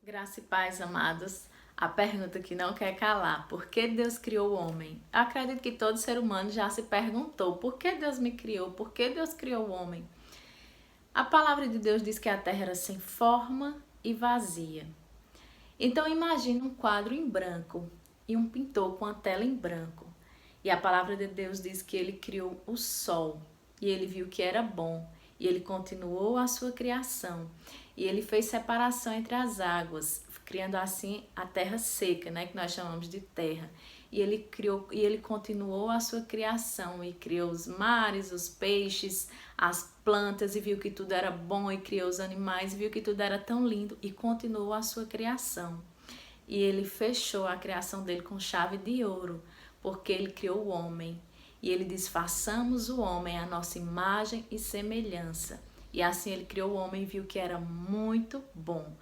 Graça e paz, amados. A pergunta que não quer calar: por que Deus criou o homem? Eu acredito que todo ser humano já se perguntou: por que Deus me criou? Por que Deus criou o homem? A palavra de Deus diz que a terra era sem forma e vazia. Então imagine um quadro em branco e um pintor com a tela em branco. E a palavra de Deus diz que ele criou o sol e ele viu que era bom. E ele continuou a sua criação. E ele fez separação entre as águas, criando assim a terra seca, né, que nós chamamos de terra. E ele continuou a sua criação e criou os mares, os peixes, as plantas e viu que tudo era bom e criou os animais, e viu que tudo era tão lindo e continuou a sua criação. E ele fechou a criação dele com chave de ouro, porque ele criou o homem. E ele diz: façamos o homem à nossa imagem e semelhança. E assim ele criou o homem e viu que era muito bom.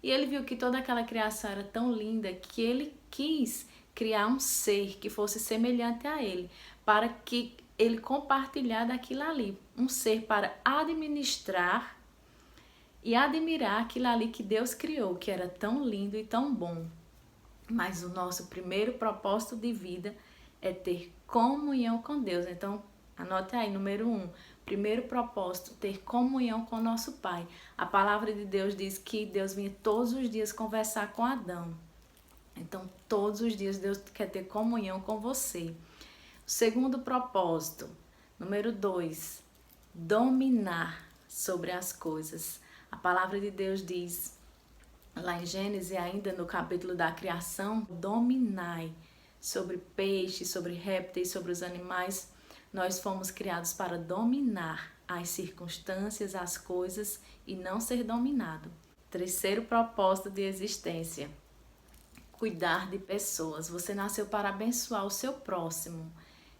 E ele viu que toda aquela criação era tão linda que ele quis criar um ser que fosse semelhante a ele, para que ele compartilhar daquilo ali. Um ser para administrar e admirar aquilo ali que Deus criou, que era tão lindo e tão bom. Mas o nosso primeiro propósito de vida é ter comunhão com Deus. Então, anote aí, número 1. Primeiro propósito, ter comunhão com nosso Pai. A palavra de Deus diz que Deus vinha todos os dias conversar com Adão. Então, todos os dias Deus quer ter comunhão com você. Segundo propósito, número 2, dominar sobre as coisas. A palavra de Deus diz, lá em Gênesis, ainda no capítulo da criação: dominai sobre peixes, sobre répteis, sobre os animais. Nós fomos criados para dominar as circunstâncias, as coisas e não ser dominado. Terceiro propósito de existência: cuidar de pessoas. Você nasceu para abençoar o seu próximo.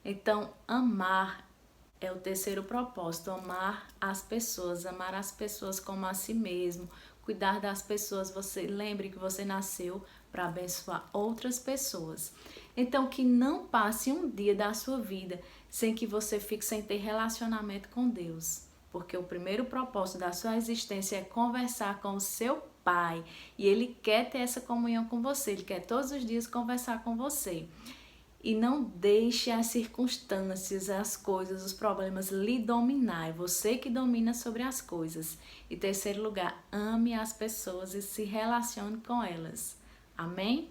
Então, amar é o terceiro propósito: amar as pessoas como a si mesmo, cuidar das pessoas. Você lembre que você nasceu para abençoar outras pessoas. Então, que não passe um dia da sua vida sem que você fique sem ter relacionamento com Deus. Porque o primeiro propósito da sua existência é conversar com o seu Pai. E Ele quer ter essa comunhão com você. Ele quer todos os dias conversar com você. E não deixe as circunstâncias, as coisas, os problemas lhe dominar. É você que domina sobre as coisas. E terceiro lugar, ame as pessoas e se relacione com elas. Amém?